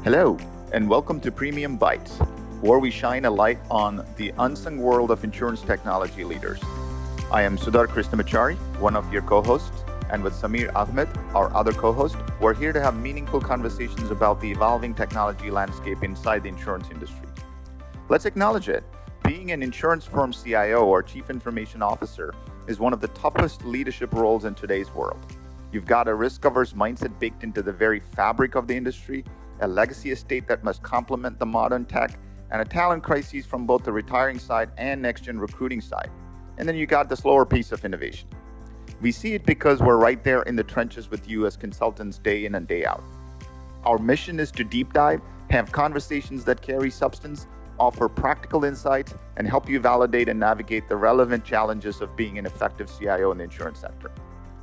Hello, and welcome to PremiumBytes, where we shine a light on the unsung world of insurance technology leaders. I am Sudhar one of your co-hosts, and with Samir Ahmed, our other co-host, we're here to have meaningful conversations about the evolving technology landscape inside the insurance industry. Let's acknowledge it. Being an insurance firm CIO or Chief Information Officer is one of the toughest leadership roles in today's world. You've got a risk-averse mindset baked into the very fabric of the industry, a legacy estate that must complement the modern tech, and a talent crisis from both the retiring side and next-gen recruiting side. And then you got the slower pace of innovation. We see it because we're right there in the trenches with you as consultants day in and day out. Our mission is to deep dive, have conversations that carry substance, offer practical insights, and help you validate and navigate the relevant challenges of being an effective CIO in the insurance sector.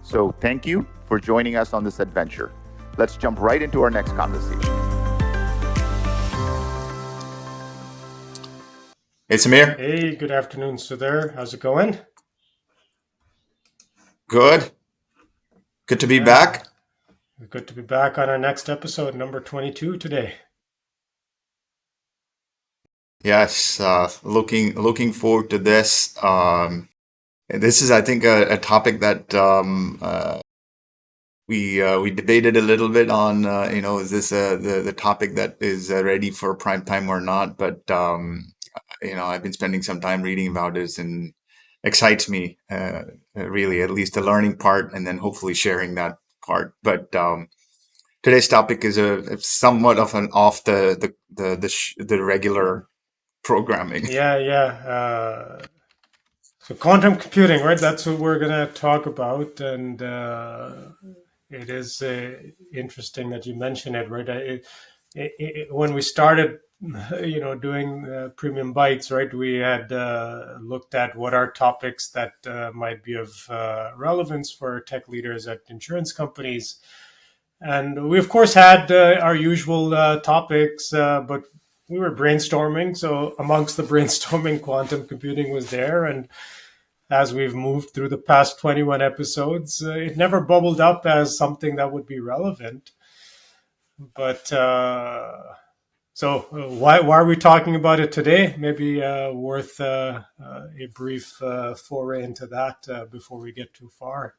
So thank you for joining us on this adventure. Let's jump right into our next conversation. Hey, Samir. Hey, good afternoon, Sudhar. How's it going? Good. Good to be back. Good to be back on our next episode, number 22 today. Yes, looking forward to this. This is, I think, a topic that we debated a little bit on. Is this the topic that is ready for prime time or not? But I've been spending some time reading about this, and excites me really, at least the learning part, and then hopefully sharing that part. But today's topic is a somewhat of an off the regular programming. Yeah. So quantum computing, right? That's what we're going to talk about. And it is interesting that you mention it, right? When we started, doing PremiumBytes, right, we had looked at what are topics that might be of relevance for tech leaders at insurance companies. And we, of course, had our usual topics, but we were brainstorming. So amongst the brainstorming, quantum computing was there. And as we've moved through the past 21 episodes, it never bubbled up as something that would be relevant. But so why are we talking about it today? Maybe worth a brief foray into that before we get too far.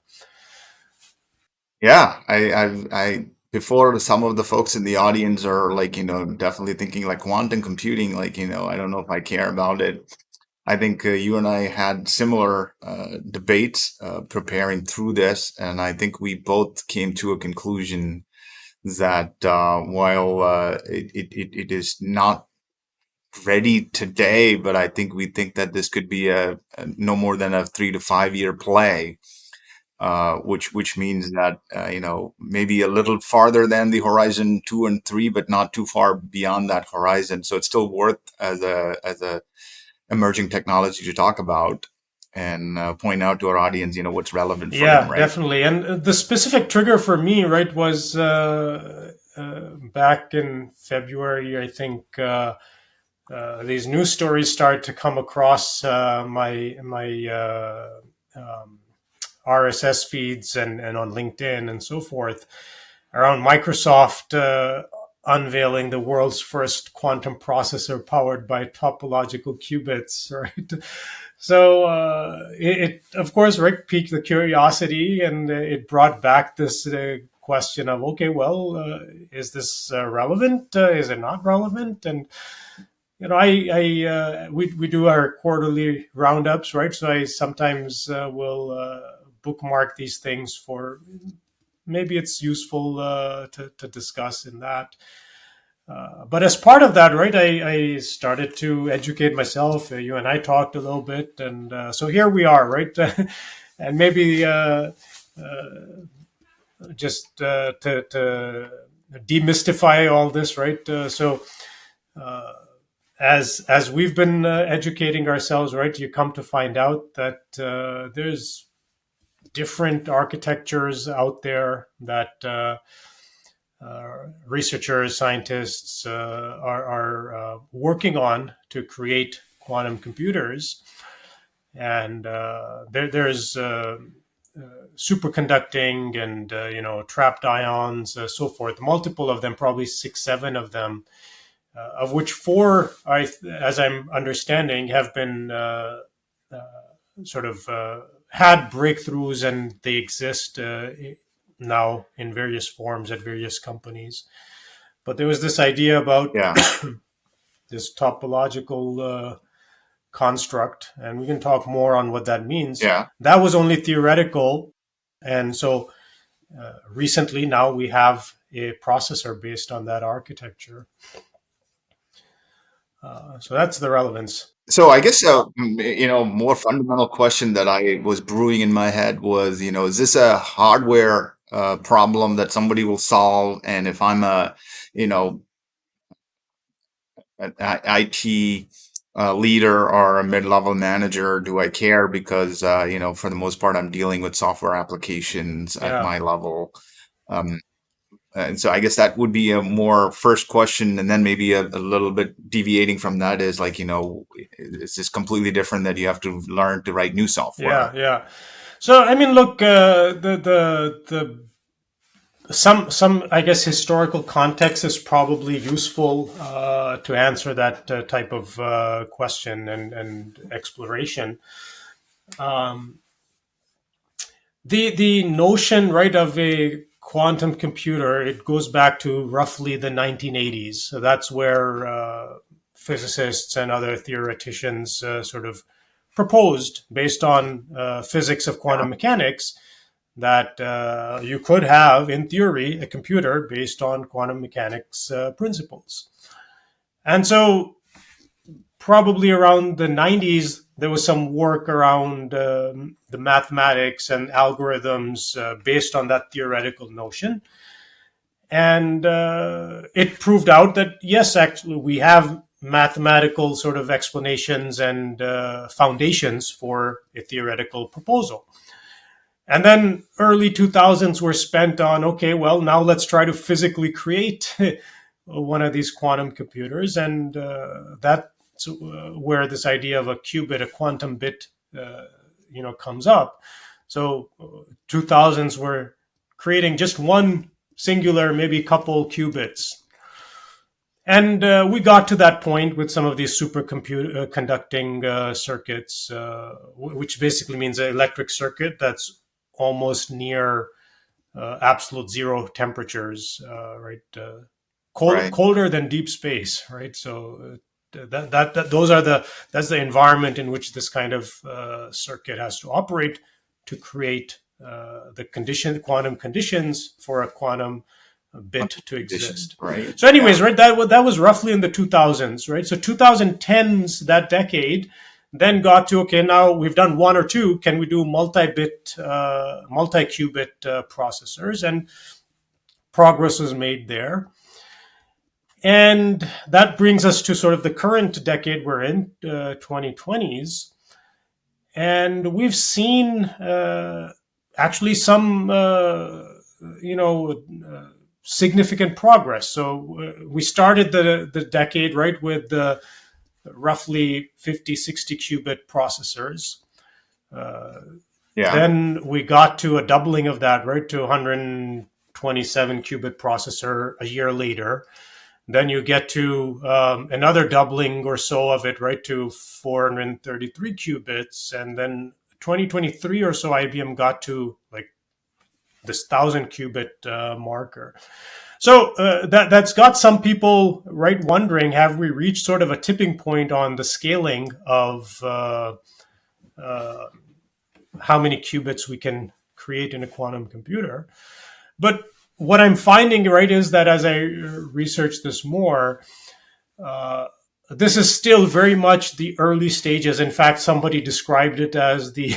Yeah, I before some of the folks in the audience are like, definitely thinking like quantum computing, like, I don't know if I care about it. I think you and I had similar debates preparing through this, and I think we both came to a conclusion that while it is not ready today, but I think we think that this could be a no more than a 3 to 5 year play. Which means that maybe a little farther than the horizon 2 and 3, but not too far beyond that horizon. So it's still worth as a emerging technology to talk about and point out to our audience, what's relevant for them, right? Definitely. And the specific trigger for me, right, was back in February. I think these news stories started to come across my RSS feeds and on LinkedIn and so forth around Microsoft unveiling the world's first quantum processor powered by topological qubits, right? So it of course, right, piqued the curiosity, and it brought back this question of, okay, well, is this relevant? Is it not relevant? And we do our quarterly roundups, right? So I sometimes will bookmark these things for maybe it's useful to discuss in that. But as part of that, right, I started to educate myself. You and I talked a little bit, and so here we are, right? And maybe just to demystify all this, right? As we've been educating ourselves, right, you come to find out that there's different architectures out there that researchers, scientists are working on to create quantum computers. And there's superconducting and trapped ions, so forth. Multiple of them, probably 6, 7 of them, of which 4, as I'm understanding, have been sort of had breakthroughs, and they exist now in various forms at various companies. But there was this idea about this topological construct, and we can talk more on what that means. Yeah. That was only theoretical, and so recently now we have a processor based on that architecture. So that's the relevance. So I guess more fundamental question that I was brewing in my head was, is this a hardware problem that somebody will solve? And if I'm a, an IT leader or a mid-level manager, do I care? Because for the most part, I'm dealing with software applications at my level. And so I guess that would be a more first question, and then maybe a little bit deviating from that is like, is this completely different that you have to learn to write new software? Yeah. So I mean, look, the some I guess historical context is probably useful to answer that type of question and exploration. The notion, right, of a quantum computer, it goes back to roughly the 1980s. So that's where physicists and other theoreticians sort of proposed, based on physics of quantum mechanics, that you could have, in theory, a computer based on quantum mechanics principles. And so probably around the 90s, there was some work around the mathematics and algorithms based on that theoretical notion. And it proved out that, yes, actually, we have mathematical sort of explanations and foundations for a theoretical proposal. And then early 2000s were spent on, okay, well, now let's try to physically create one of these quantum computers. And that's where this idea of a qubit, a quantum bit, comes up. So 2000s were creating just one singular, maybe couple qubits. And we got to that point with some of these superconducting circuits, which basically means an electric circuit that's almost near absolute zero temperatures, right? Colder than deep space, right? So that's the environment in which this kind of circuit has to operate to create the quantum conditions for a quantum bit to exist. Right. So anyways, right, that was roughly in the 2000s, right? So 2010s, that decade, then got to, okay, now we've done one or two, can we do multi-qubit processors? And progress was made there. And that brings us to sort of the current decade we're in, 2020s. And we've seen actually some, significant progress. So we started the decade, right, with the roughly 50, 60 qubit processors. Then we got to a doubling of that, right, to 127 qubit processor a year later. Then you get to another doubling or so of it, right, to 433 qubits. And then 2023 or so, IBM got to like this 1,000 qubit marker. So that's got some people, right, wondering, have we reached sort of a tipping point on the scaling of how many qubits we can create in a quantum computer? But what I'm finding, right, is that as I research this more, this is still very much the early stages. In fact, somebody described it as the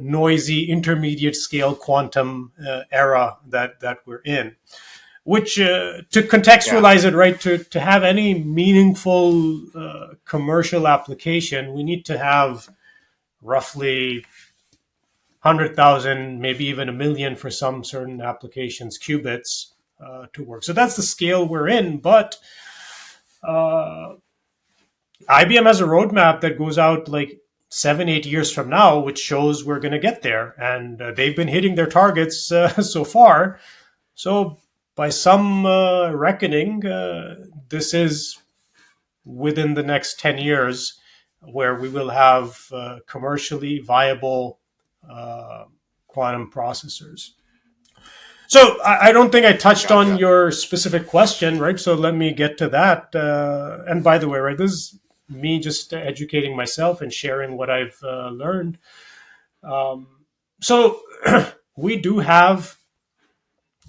noisy intermediate scale quantum era that we're in. Which, to contextualize it, right, to have any meaningful commercial application, we need to have roughly 100,000, maybe even 1 million for some certain applications, qubits to work. So that's the scale we're in. But IBM has a roadmap that goes out like 7-8 years from now, which shows we're going to get there. And they've been hitting their targets so far. So by some reckoning, this is within the next 10 years where we will have commercially viable quantum processors. So I don't think I touched on your specific question, right? So let me get to that. And by the way, right, this is me just educating myself and sharing what I've learned. So we do have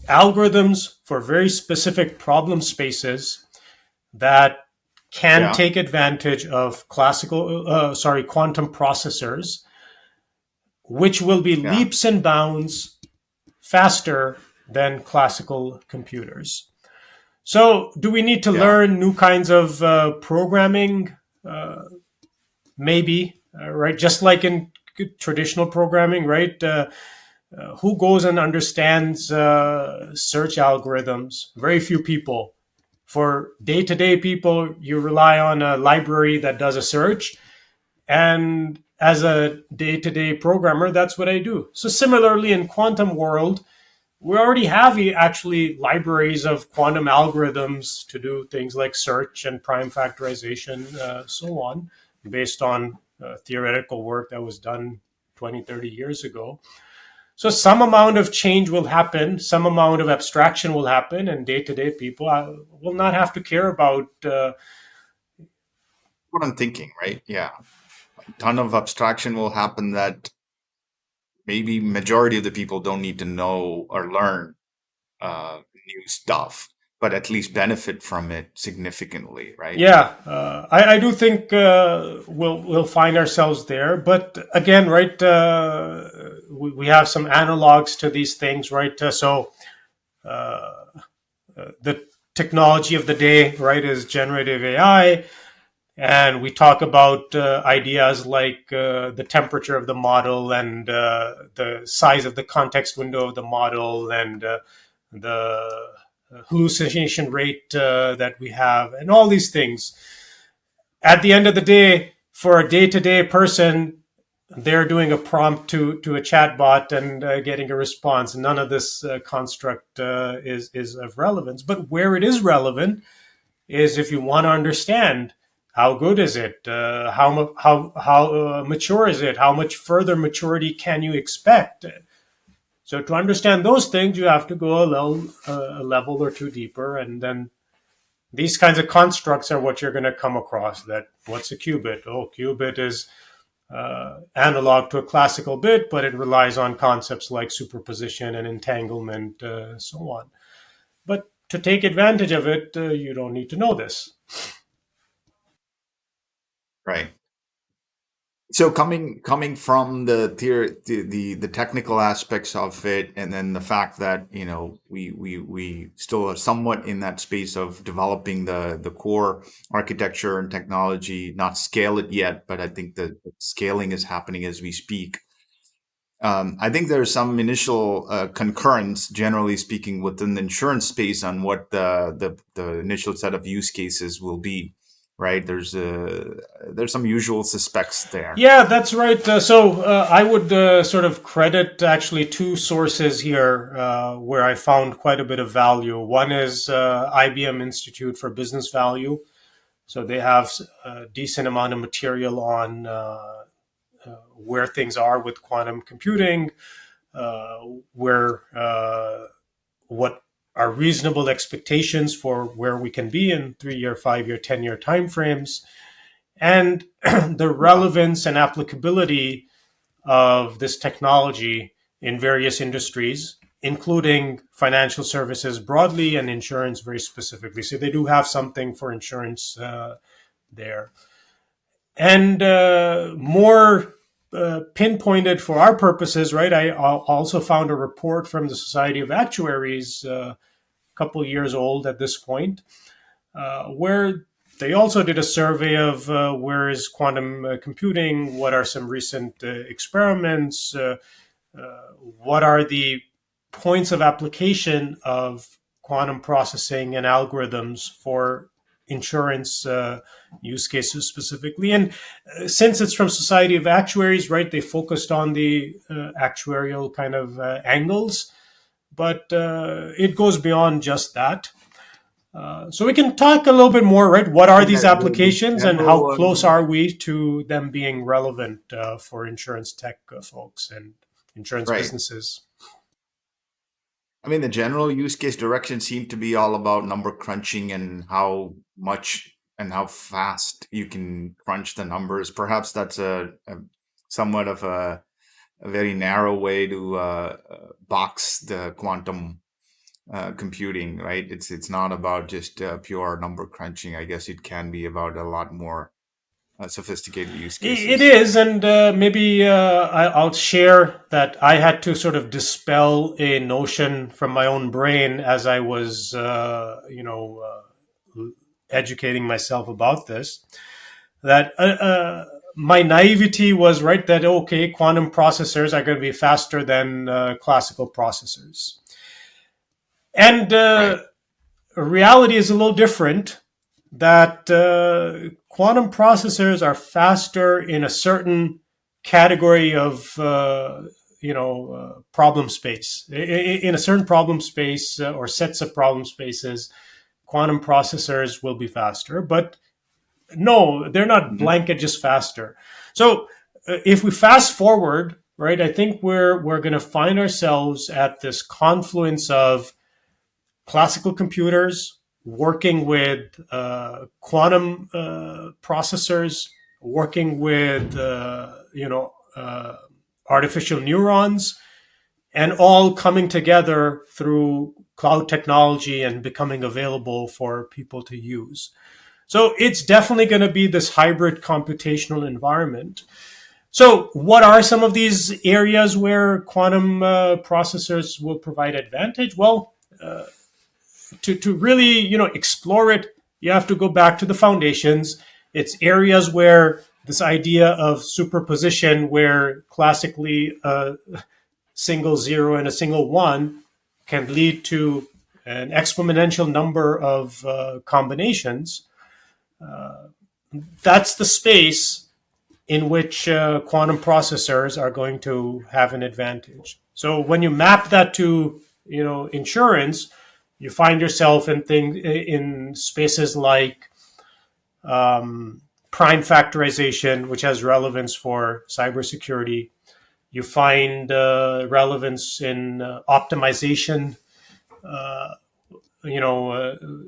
algorithms for very specific problem spaces that can take advantage of quantum processors, which will be leaps and bounds faster than classical computers. So do we need to learn new kinds of programming? Maybe, right? Just like in traditional programming, right? Who goes and understands search algorithms? Very few people. For day-to-day people, you rely on a library that does a search. And as a day-to-day programmer, that's what I do. So similarly, in quantum world, we already have actually libraries of quantum algorithms to do things like search and prime factorization, so on, based on theoretical work that was done 20, 30 years ago. So some amount of change will happen, some amount of abstraction will happen, and day-to-day people will not have to care about... what I'm thinking, right? Yeah. A ton of abstraction will happen that maybe majority of the people don't need to know or learn new stuff, but at least benefit from it significantly, right? Yeah, I do think we'll find ourselves there. But again, right, we have some analogs to these things, right? So the technology of the day, right, is generative AI. And we talk about ideas like the temperature of the model and the size of the context window of the model and the hallucination rate that we have and all these things. At the end of the day, for a day-to-day person, they're doing a prompt to a chatbot and getting a response. None of this construct is of relevance. But where it is relevant is if you want to understand how good is it, how mature is it, how much further maturity can you expect. So to understand those things, you have to go a level or two deeper, and then these kinds of constructs are what you're going to come across. That what's a qubit? Oh, qubit is analog to a classical bit, but it relies on concepts like superposition and entanglement, so on. But to take advantage of it, you don't need to know this. Right. So coming from the theory, the technical aspects of it, and then the fact that we still are somewhat in that space of developing the core architecture and technology, not scale it yet, but I think the scaling is happening as we speak. I think there's some initial concurrence, generally speaking, within the insurance space on what the initial set of use cases will be. Right, there's some usual suspects there. Yeah, that's right. So I would sort of credit actually two sources here where I found quite a bit of value. One is IBM Institute for Business Value. So they have a decent amount of material on where things are with quantum computing, what are reasonable expectations for where we can be in 3-year, 5-year, 10-year timeframes, and the relevance and applicability of this technology in various industries, including financial services broadly and insurance very specifically. So they do have something for insurance there. And more pinpointed for our purposes, right? I also found a report from the Society of Actuaries, a couple of years old at this point, where they also did a survey of where is quantum computing, what are some recent experiments, what are the points of application of quantum processing and algorithms for insurance use cases specifically. And since it's from Society of Actuaries, right, they focused on the actuarial kind of angles, but it goes beyond just that. So we can talk a little bit more, right? What are these applications and how close are we to them being relevant for insurance tech folks and insurance businesses? I mean, the general use case direction seemed to be all about number crunching and how much and how fast you can crunch the numbers. Perhaps that's a somewhat of a very narrow way to box the quantum computing, right? It's not about just pure number crunching. I guess it can be about a lot more sophisticated use cases. It is, and maybe I'll share that I had to sort of dispel a notion from my own brain as I was, educating myself about this. That my naivety was right that okay, quantum processors are going to be faster than classical processors, and reality is a little different. That quantum processors are faster in a certain category of problem space. In a certain problem space or sets of problem spaces, quantum processors will be faster. But no, they're not blanket just faster. So if we fast forward, right, I think we're going to find ourselves at this confluence of classical computers working with quantum processors, working with artificial neurons, and all coming together through cloud technology and becoming available for people to use. So it's definitely going to be this hybrid computational environment. So what are some of these areas where quantum processors will provide advantage? Well, to really explore it, you have to go back to the foundations. It's areas where this idea of superposition, where classically a single zero and a single one can lead to an exponential number of combinations. That's the space in which quantum processors are going to have an advantage. So when you map that to insurance, you find yourself in spaces like prime factorization, which has relevance for cybersecurity. You find relevance in optimization,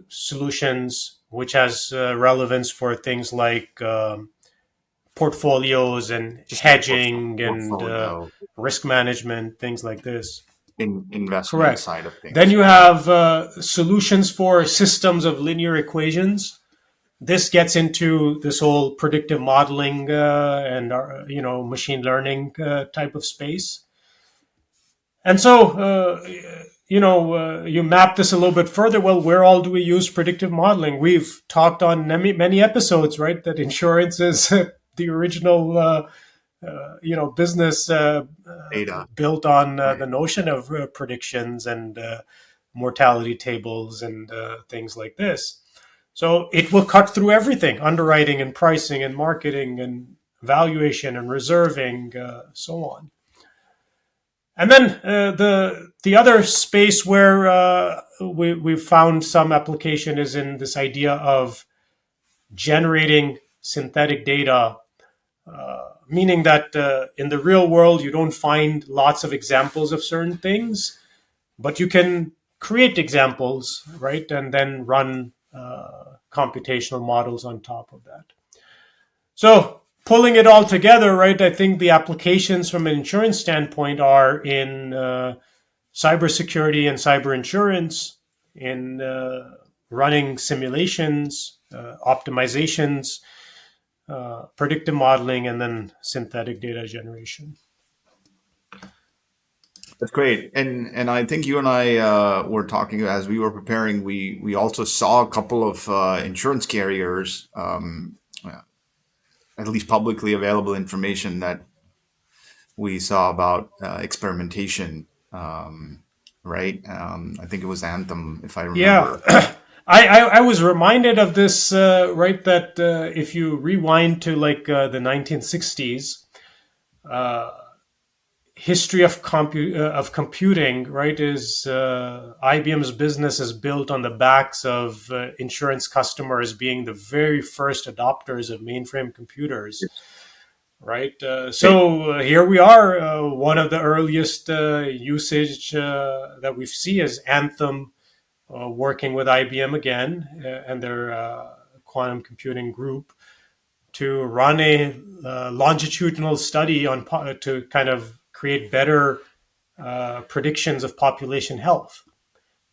solutions, which has relevance for things like portfolios and hedging and risk management, things like this. Investment side of things. Then you have solutions for systems of linear equations. This gets into this whole predictive modeling and machine learning type of space. And so you map this a little bit further. Well, where all do we use predictive modeling? We've talked on many episodes, right, that insurance is the original business built on the notion of predictions and mortality tables and things like this. So it will cut through everything: underwriting and pricing and marketing and valuation and reserving, so on. And then the other space where we've found some application is in this idea of generating synthetic data. Meaning that in the real world, you don't find lots of examples of certain things, but you can create examples, right? And then run computational models on top of that. So pulling it all together, right, I think the applications from an insurance standpoint are in cybersecurity and cyber insurance, in running simulations, optimizations, predictive modeling, and then synthetic data generation. That's great. And I think you and I were talking as we were preparing, we also saw a couple of insurance carriers, at least publicly available information that we saw about experimentation, right? I think it was Anthem, if I remember. Yeah. I was reminded of this, right? That if you rewind to like the 1960s, uh, history of computing, right, is IBM's business is built on the backs of insurance customers being the very first adopters of mainframe computers, right? So here we are. One of the earliest usage that we see is Anthem, working with IBM again and their quantum computing group to run a longitudinal study on to kind of create better predictions of population health.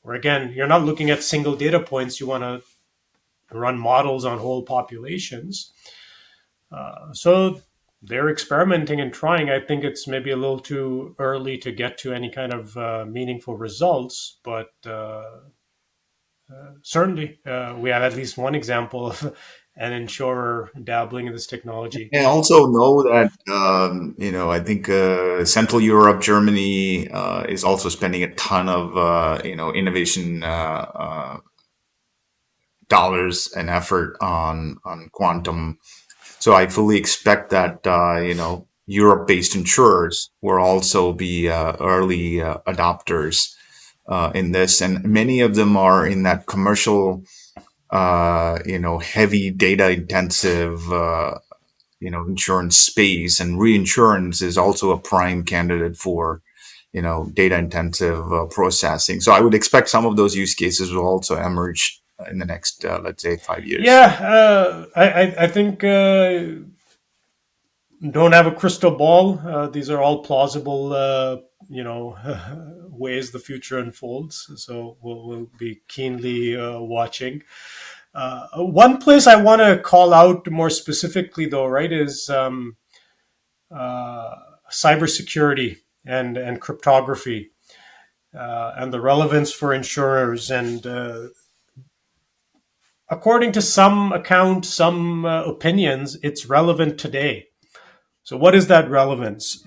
Where again, you're not looking at single data points; you want to run models on whole populations. So they're experimenting and trying. I think it's maybe a little too early to get to any kind of meaningful results, but certainly we have at least one example of an insurer dabbling in this technology. And also know that I think Central Europe, Germany is also spending a ton of innovation dollars and effort on quantum. So I fully expect that Europe-based insurers will also be early adopters in this, and many of them are in that commercial, heavy data intensive, insurance space, and reinsurance is also a prime candidate for, data intensive processing. So I would expect some of those use cases will also emerge in the next, let's say, 5 years. Yeah, I think don't have a crystal ball. These are all plausible, ways the future unfolds. So we'll be keenly watching. One place I want to call out more specifically, though, right, is cybersecurity and cryptography and the relevance for insurers. And according to some accounts, some opinions, it's relevant today. So, what is that relevance?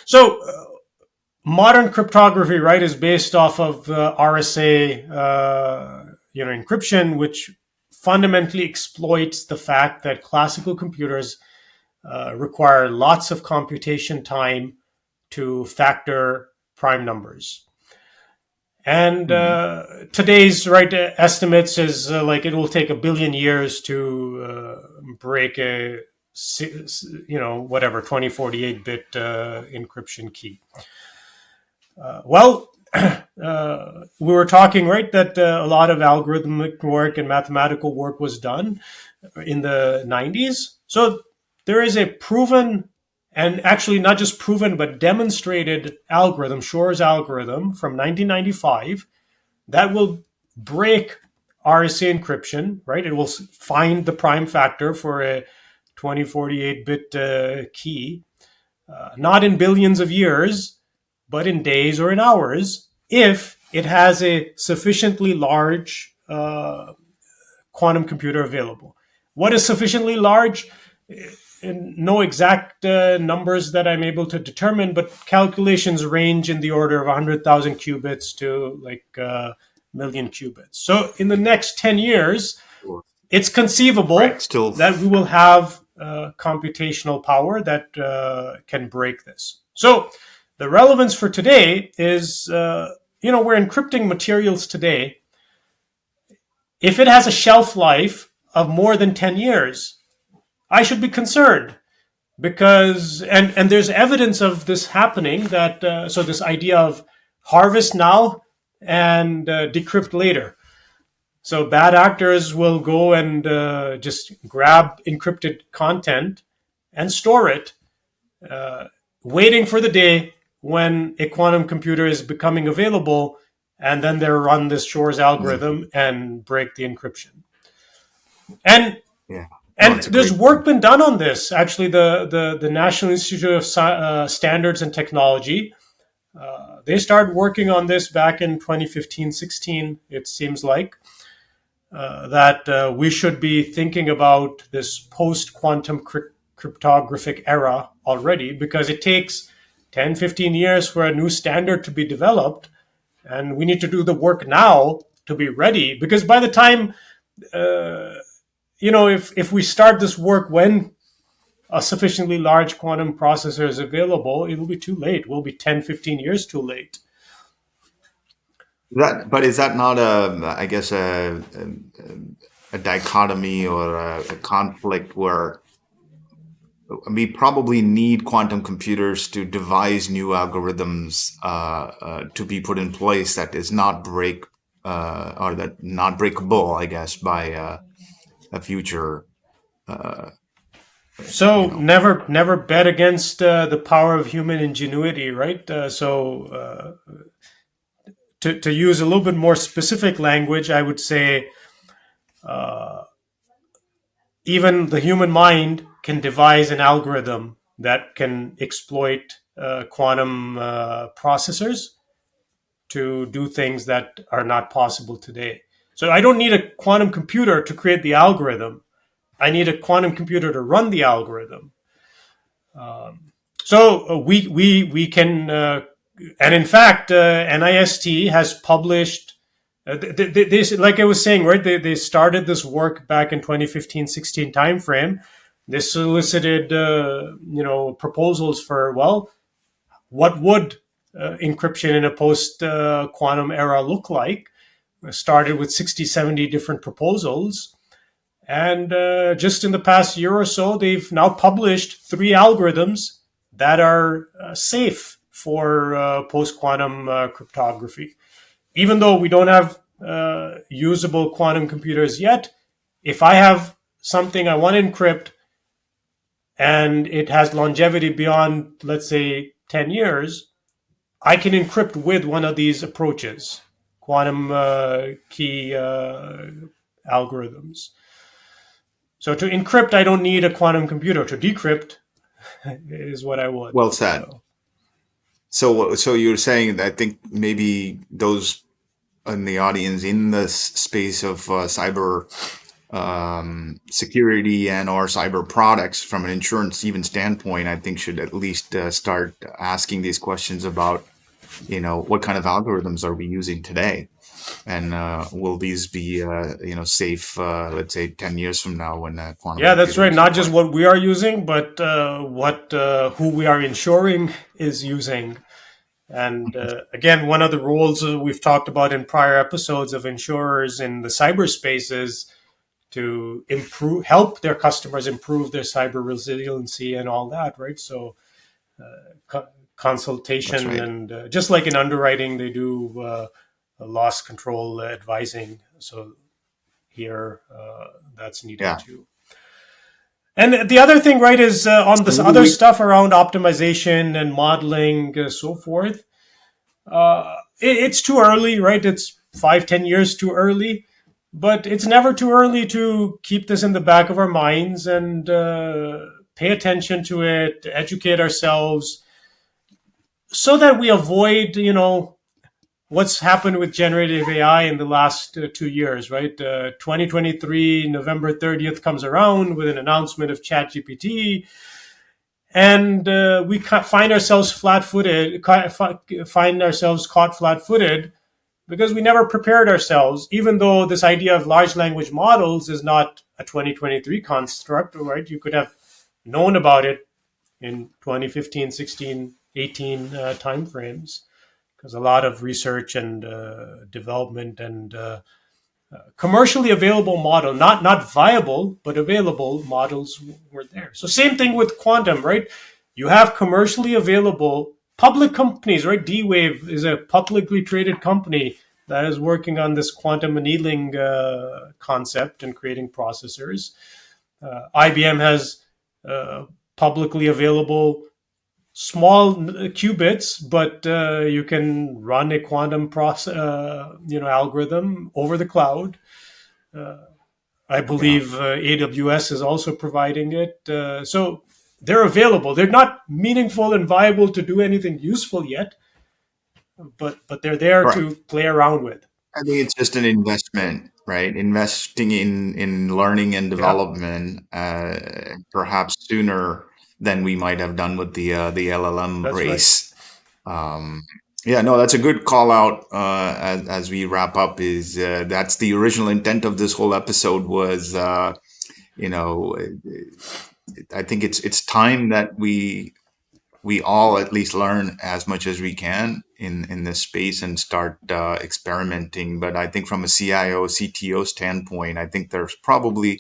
So, modern cryptography, right, is based off of RSA, encryption, which fundamentally exploits the fact that classical computers require lots of computation time to factor prime numbers. And today's estimates is like it will take 1 billion years to break a 2048-bit encryption key. We were talking, right, that a lot of algorithmic work and mathematical work was done in the 90s. So there is a proven, and actually not just proven, but demonstrated algorithm, Shor's algorithm from 1995, that will break RSA encryption, right? It will find the prime factor for a 2048-bit key, not in billions of years, but in days or in hours, if it has a sufficiently large quantum computer available. What is sufficiently large? No exact numbers that I'm able to determine, but calculations range in the order of 100,000 qubits to like a million qubits. So in the next 10 years, it's conceivable that we will have computational power that can break this. So the relevance for today is, we're encrypting materials today. If it has a shelf life of more than 10 years, I should be concerned because, and there's evidence of this happening that, so this idea of harvest now and decrypt later. So bad actors will go and just grab encrypted content and store it, waiting for the day when a quantum computer is becoming available, and then they run this Shor's algorithm and break the encryption. And there's work been done on this. Actually, the National Institute of Standards and Technology, they started working on this back in 2015-16, it seems like, that we should be thinking about this post-quantum cryptographic era already, because it takes 10-15 years for a new standard to be developed, and we need to do the work now to be ready, because by the time if we start this work when a sufficiently large quantum processor is available, it'll be too late. We'll be 10, 15 years too late. But is that not I guess a dichotomy or a conflict where we probably need quantum computers to devise new algorithms to be put in place that is not or that not breakable, I guess, by a future. So You know, never bet against the power of human ingenuity, right? To use a little bit more specific language, I would say even the human mind can devise an algorithm that can exploit quantum processors to do things that are not possible today. So I don't need a quantum computer to create the algorithm. I need a quantum computer to run the algorithm. We can, and in fact, NIST has published. Like I was saying, right? They started this work back in 2015-16 timeframe. They solicited, proposals for, well, what would encryption in a post quantum era look like? Started with 60, 70 different proposals. And just in the past year or so, they've now published 3 algorithms that are safe for post quantum cryptography. Even though we don't have usable quantum computers yet, if I have something I want to encrypt and it has longevity beyond, let's say, 10 years, I can encrypt with one of these approaches, quantum key algorithms. So to encrypt, I don't need a quantum computer. To decrypt is what I would. well said. So you're saying that I think maybe those in the audience in the space of cyber security and or cyber products from an insurance even standpoint, I think should at least start asking these questions about, what kind of algorithms are we using today? And will these be, safe, let's say 10 years from now when quantum Yeah, that's right. computers Not are- just what we are using, but who we are insuring is using. And again, one of the roles we've talked about in prior episodes of insurers in the cyberspace is to help their customers improve their cyber resiliency and all that, right? So consultation That's right. and just like in underwriting, they do loss control advising. So here, that's needed Yeah. too. And the other thing, right, is on this other stuff around optimization and modeling, so forth. It's too early, right? It's 5-10 years too early, but it's never too early to keep this in the back of our minds and pay attention to it, educate ourselves, so that we avoid, what's happened with generative AI in the last 2 years, right? 2023, November 30th comes around with an announcement of ChatGPT, and we find ourselves flat-footed, find ourselves caught flat-footed because we never prepared ourselves, even though this idea of large language models is not a 2023 construct, right? You could have known about it in 2015, 16, 18 timeframes, because a lot of research and development and commercially available model, not viable, but available models were there. So same thing with quantum, right? You have commercially available public companies, right? D-Wave is a publicly traded company that is working on this quantum annealing concept and creating processors. IBM has publicly available small qubits, but you can run a quantum algorithm over the cloud. I believe AWS is also providing it. So they're available. They're not meaningful and viable to do anything useful yet, but they're there Right. to play around with. I think it's just an investment, right? Investing in learning and development, perhaps sooner than we might have done with the LLM That's right. race. Um, Yeah, no, that's a good call out as we wrap up. Is that's the original intent of this whole episode was, you know, I think it's time that we all at least learn as much as we can in this space and start experimenting. But I think from a CIO, CTO standpoint, I think there's probably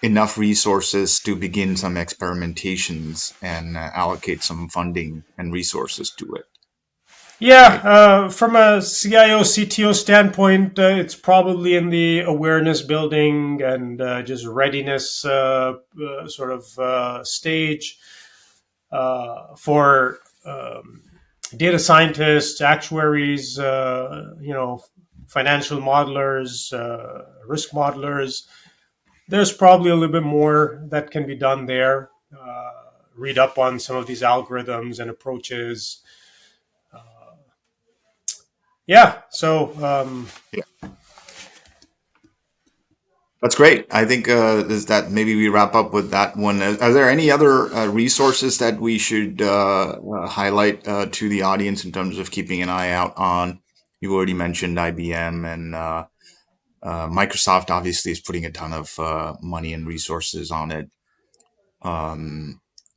enough resources to begin some experimentations and allocate some funding and resources to it. Yeah, Right. from a CIO, CTO standpoint, it's probably in the awareness building and just readiness sort of stage for data scientists, actuaries, financial modelers, risk modelers. There's probably a little bit more that can be done there. Read up on some of these algorithms and approaches. Yeah, so That's great. I think is that maybe we wrap up with that one. Are there any other resources that we should highlight to the audience in terms of keeping an eye out on? You already mentioned IBM and Microsoft. Obviously, is putting a ton of money and resources on it.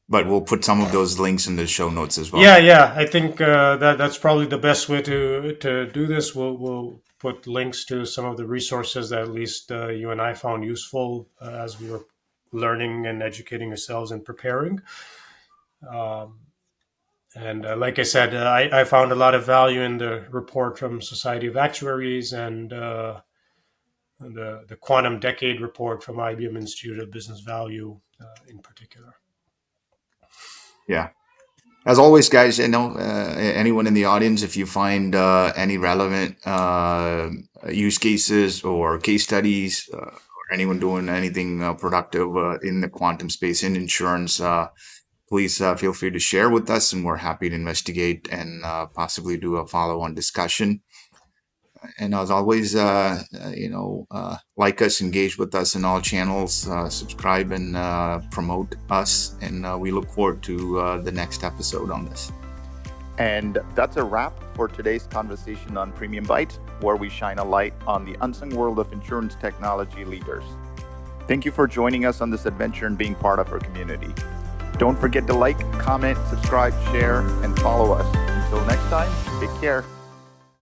But we'll put some of those links in the show notes as well. yeah. I think that's probably the best way to do this. We'll put links to some of the resources that at least you and I found useful as we were learning and educating ourselves and preparing. And like I said, I found a lot of value in the report from Society of Actuaries and the Quantum Decade report from IBM Institute of Business Value in particular. Yeah. As always, guys, anyone in the audience, if you find any relevant use cases or case studies, or anyone doing anything productive in the quantum space in insurance, please feel free to share with us, and we're happy to investigate and possibly do a follow-on discussion. And as always, like us, engage with us in all channels, subscribe and promote us. And we look forward to the next episode on this. And that's a wrap for today's conversation on PremiumBytes, where we shine a light on the unsung world of insurance technology leaders. Thank you for joining us on this adventure and being part of our community. Don't forget to like, comment, subscribe, share, and follow us. Until next time, take care.